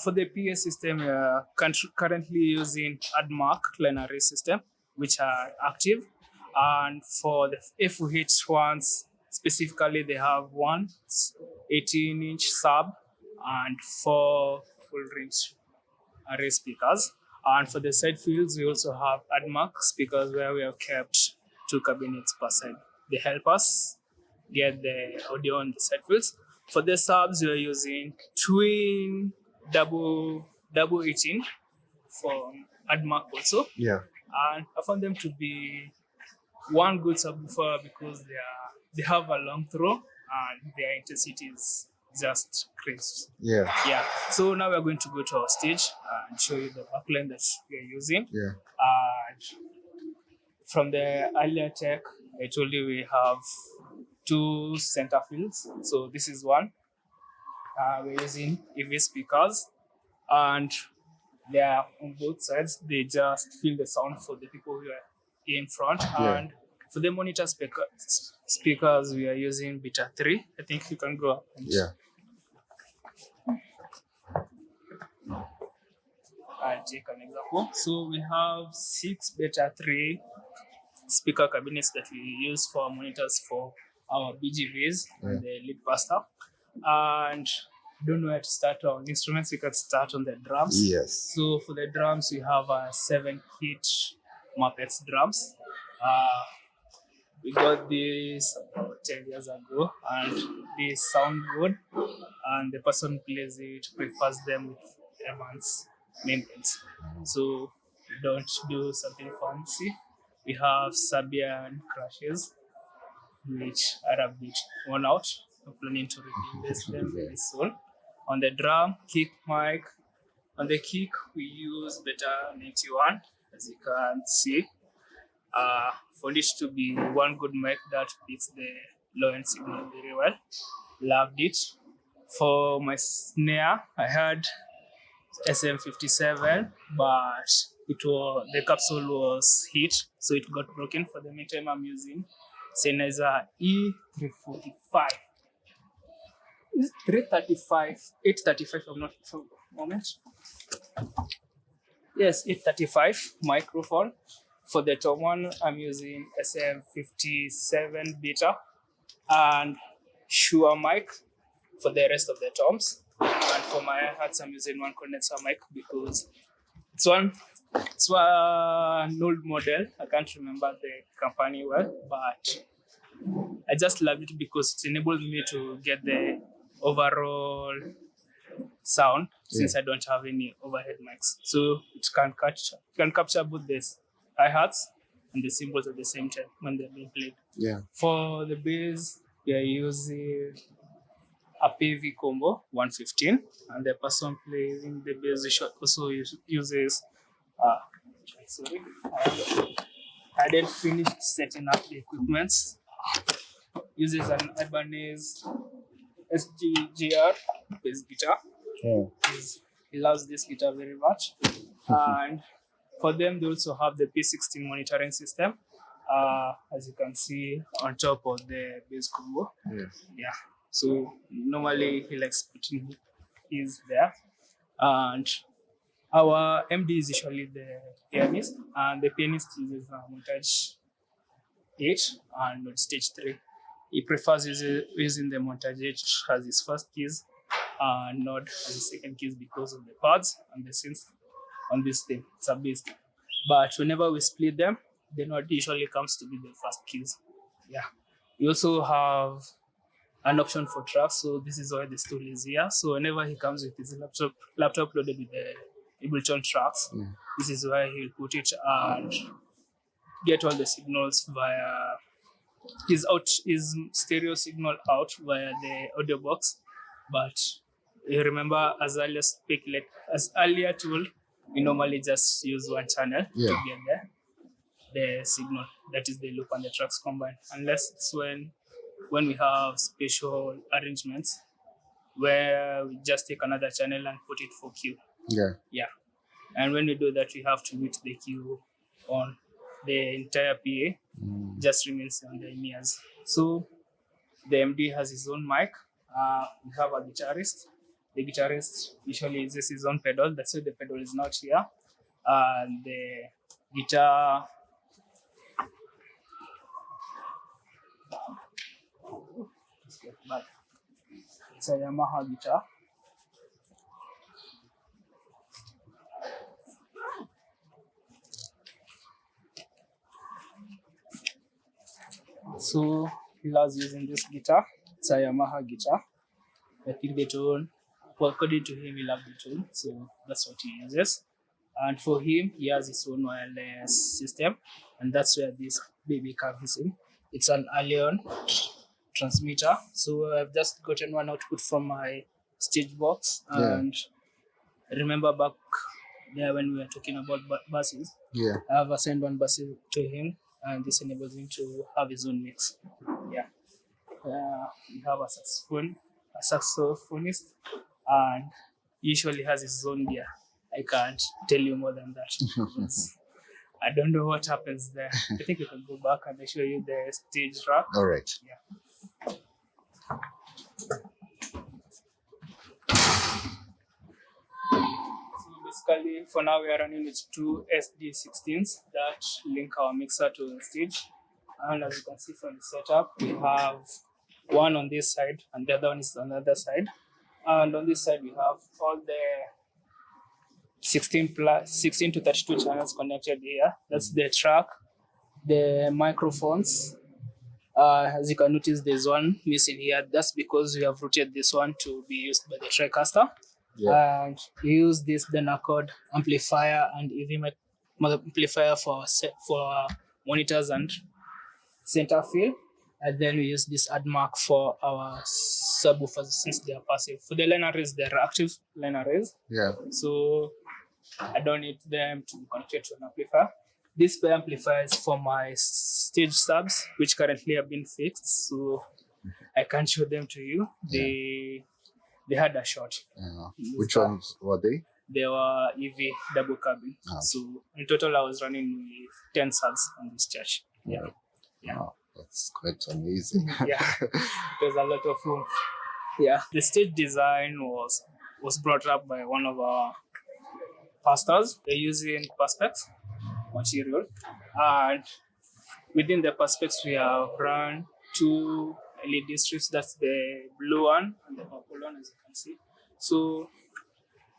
For the PA system, we are currently using AdMark line array system, which are active. And for the FOH ones, specifically, they have one 18-inch sub and four full range array speakers. And for the side fields, we also have AdMark speakers where we have kept 2 cabinets per side. They help us get the audio on the side fields. For the subs, we are using twin double 18 for AdMark also. Yeah. And I found them to be one good subwoofer because they have a long throw and their intensity is just crisp. Yeah. Yeah. So now we're going to go to our stage and show you the backline that we are using. Yeah. And from the earlier tech, I told you we have 2 center fields. So this is one. We're using EV speakers, and they are on both sides. They just feel the sound for the people who are in front. Yeah. And for the monitor speakers, we are using Beta 3. I think you can go up. Yeah. I'll take an example. So we have 6 Beta 3 speaker cabinets that we use for monitors for our BGVs and the lead pastor. And don't know where to start on instruments. We can start on the drums. Yes. So for the drums, we have a 7-hit Muppets drums. We got this about 10 years ago, and they sound good. And the person who plays it prefers them with Evans membranes. So we don't do something fancy. We have Serbian crashes, which are a bit worn out. I'm planning to replace them very soon. On the drum, kick mic. On the kick, we use Beta 91, as you can see. For it to be one good mic that picks the low end signal very well. Loved it. For my snare, I had SM57, but the capsule was hit, so it got broken. For the meantime, I'm using Sennheiser E345. Is 335, 835, I'm not for a moment. Yes, 835 microphone. For the top one, I'm using SM57 beta and Shure mic for the rest of the toms. And for my hats, I'm using one condenser mic because it's an old model. I can't remember the company well, but I just love it because it enables me to get the overall sound since I don't have any overhead mics. So it can capture both the hi-hats and the cymbals at the same time when they're being played. Yeah. For the bass, we are using a PV combo 115, and the person playing the bass also uses I didn't finish setting up the equipment. Uses an Ibanez SGGR bass guitar. He loves this guitar very much. And for them, they also have the P16 monitoring system, as you can see on top of the bass combo. Yeah. So normally he likes putting his there. And our MD is usually the pianist, and the pianist uses montage 8 and not stage 3. He prefers using the montage 8 as his first keys and not as his second keys because of the pads and the synths on this thing. It's a bass. But whenever we split them, the note usually comes to be the first keys. Yeah. We also have an option for tracks, so this is why the stool is here. So whenever he comes with his laptop loaded with the Ableton tracks, this is where he'll put it and get all the signals via his stereo signal out via the audio box. But you remember, as earlier told, we normally just use one channel to get the signal. That is the loop and the tracks combined. Unless it's when we have special arrangements where we just take another channel and put it for cue. Yeah. And when we do that, we have to mute the cue on the entire PA just remains on the ears. So the MD has his own mic. We have a guitarist. The guitarist usually uses his own pedal. That's why the pedal is not here. The guitar. It's a Yamaha guitar. So he loves using this guitar. It's a Yamaha guitar. I think the tone, well, according to him, he loves the tone, so that's what he uses. And for him, he has his own wireless system, and that's where this baby comes in. It's an Alien transmitter. So I've just gotten one output from my stage box, and remember back there when we were talking about buses. Yeah. I have assigned one bus to him, and this enables him to have his own mix. Yeah. We have a saxophonist, and he usually has his own gear. I can't tell you more than that. I don't know what happens there. I think we can go back and I show you the stage rack. All right. Yeah. So basically, for now, we are running with two SD16s that link our mixer to the stage. And as you can see from the setup, we have one on this side and the other one is on the other side. And on this side, we have all the 16 to 32 channels connected here. That's the track, the microphones. As you can notice, there's one missing here. That's because we have routed this one to be used by the TriCaster. Yeah. And we use this Denacode amplifier and EV amplifier for monitors and center field. And then we use this AdMark for our subwoofers since they are passive. For the line arrays, they're active line arrays. Yeah. So I don't need them to be connected to an amplifier. This amplifier is for my stage subs, which currently have been fixed. So I can't show them to you. They had a shot. Which ones were they? They were EV double cabin. So in total, I was running with 10 subs on this church. Yeah. Yeah. Wow, that's quite amazing. Yeah. There's a lot of room. Yeah. The stage design was brought up by one of our pastors. They're using Perspex material. And within the Perspex, we have run two LED strips. That's the blue one and the purple one, as you can see. So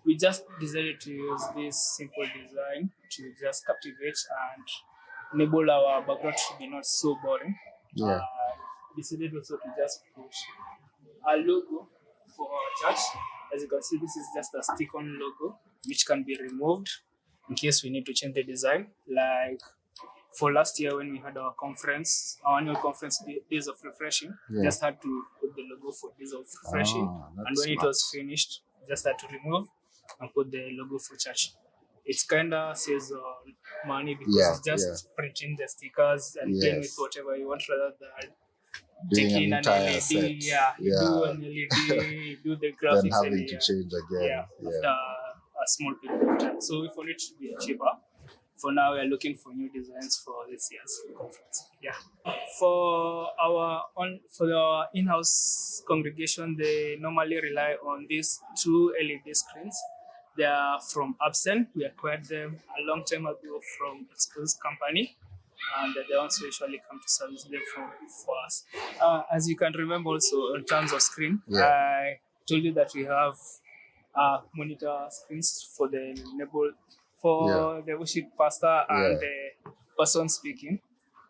we just decided to use this simple design to just captivate and enable our background to be not so boring. Yeah. Decided also to just put a logo for our church. As you can see, this is just a stick-on logo which can be removed in case we need to change the design. Like for last year when we had our conference, our annual conference, Days of Refreshing, just had to put the logo for Days of Refreshing. And when it was finished, just had to remove and put the logo for church. It's kind of saves money because it's just printing the stickers and playing with whatever you want rather than taking an LED, do an LED, do the graphics, then having to change again. After a small period of time. So we found it to be cheaper. For now, we are looking for new designs for this year's conference. Yeah. For our in-house congregation, they normally rely on these two LED screens. They are from Absen. We acquired them a long time ago from Exposed Company. And they're the ones who usually come to service them for us. As you can remember also, in terms of screen, I told you that we have monitor screens for the the worship pastor and the person speaking.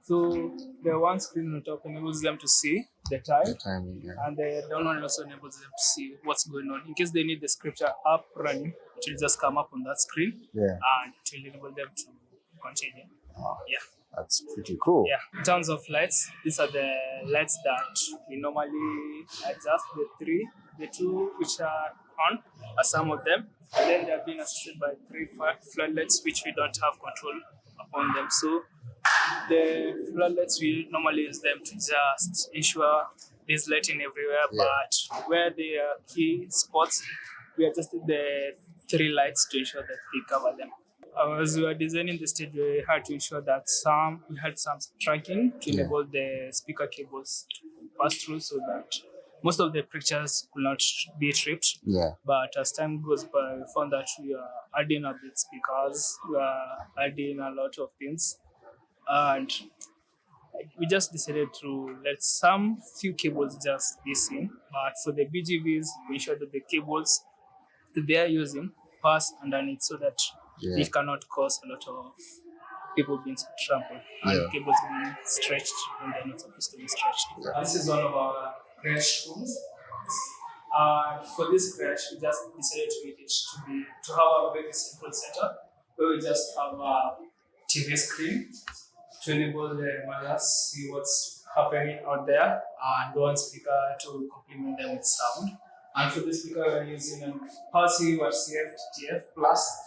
So the one screen on top enables them to see the time, and the down one also enables them to see what's going on. In case they need the scripture up running, it will just come up on that screen, and it will enable them to continue. Yeah. That's pretty cool. Yeah. In terms of lights, these are the lights that we normally adjust. The two which are on are some of them. And then they are being assisted by 3 floodlights which we don't have control upon them. So the floodlights, we normally use them to just ensure there's lighting everywhere. But where there are key spots, we adjusted the 3 lights to ensure that they cover them. as we were designing the stage, we had to ensure that we had some tracking to enable the speaker cables to pass through, so that most of the pictures could not be tripped. Yeah. But as time goes by, we found that we are adding a bit speakers, we are adding a lot of things, and we just decided to let some few cables just be seen. But for the BGVs, we ensure that the cables that they are using pass underneath, so that it cannot cause a lot of people being trampled and cables being stretched when they're not supposed to be stretched. This is one of our crash rooms. For this crash, we just decided to make it to have a very simple setup where we just have a TV screen to enable the mothers see what's happening out there, and one speaker to complement them with sound. And for this speaker, we're using a passive RCF TF Plus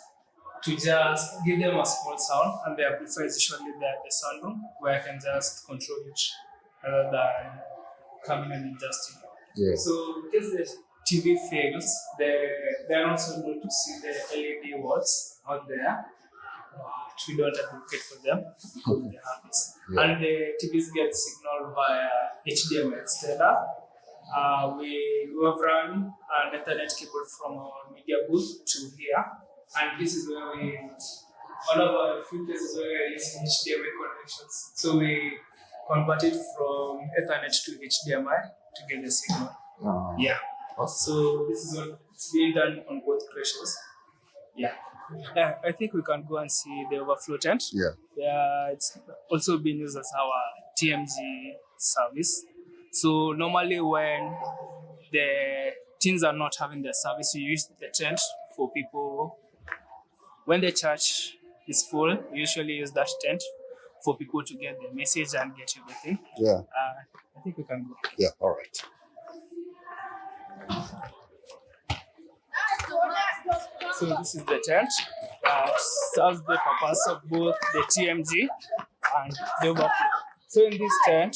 to just give them a small sound, and the amplifier is usually there at the sound room where I can just control it rather than coming and adjusting. Yeah. So because the TV fails, they're also able to see the LED walls out there. We don't advocate for them because they have this. Yeah. And the TVs get signal via HDMI extender. We have run an Ethernet cable from our media booth to here, and this is where one of our few places where we're using HDMI connections. So we converted from Ethernet to HDMI to get the signal. Yeah. Awesome. So this is what it's being done on both crashes. Yeah. I think we can go and see the overflow tent. Yeah. It's also being used as our TMG service. So normally when the teens are not having their service, we use the tent for people. When the church is full, we usually use that tent for people to get the message and get everything. Yeah. I think we can go. Yeah, all right. So this is the tent that serves the purpose of both the TMG and the overflow. So in this tent,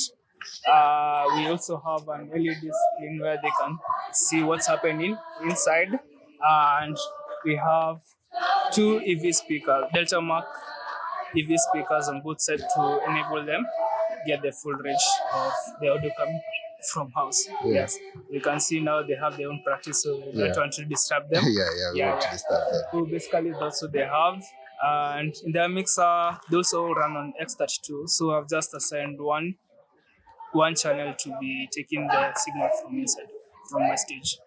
we also have an LED screen where they can see what's happening inside, and we have two EV speakers, Delta Mark EV speakers on both sides to enable them get the full range of the audio coming from house. Yes, you can see now they have their own practice, so we don't want to disturb them. We want to disturb them. So basically that's what they have, and in their mixer they also run on X32, so I've just assigned one channel to be taking the signal from inside, from my stage.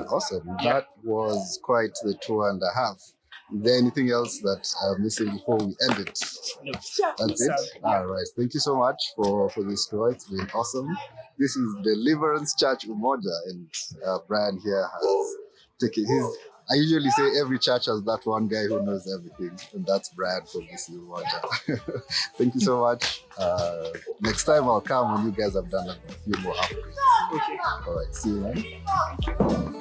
Awesome. That was quite the 2.5. Is there anything else that I'm missing before we end it? No. That's it? All right. Thank you so much for this tour. It's been awesome. This is Deliverance Church Umoja, and Brian here has taken his... I usually say every church has that one guy who knows everything, and that's Brian from this Umoja. Thank you so much. Next time I'll come when you guys have done a few more upgrades. Okay. All right. See you, man.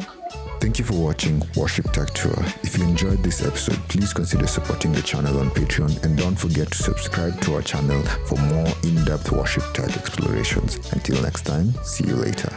Thank you for watching Worship Tech Tour. If you enjoyed this episode, please consider supporting the channel on Patreon, and don't forget to subscribe to our channel for more in-depth worship tech explorations. Until next time, see you later.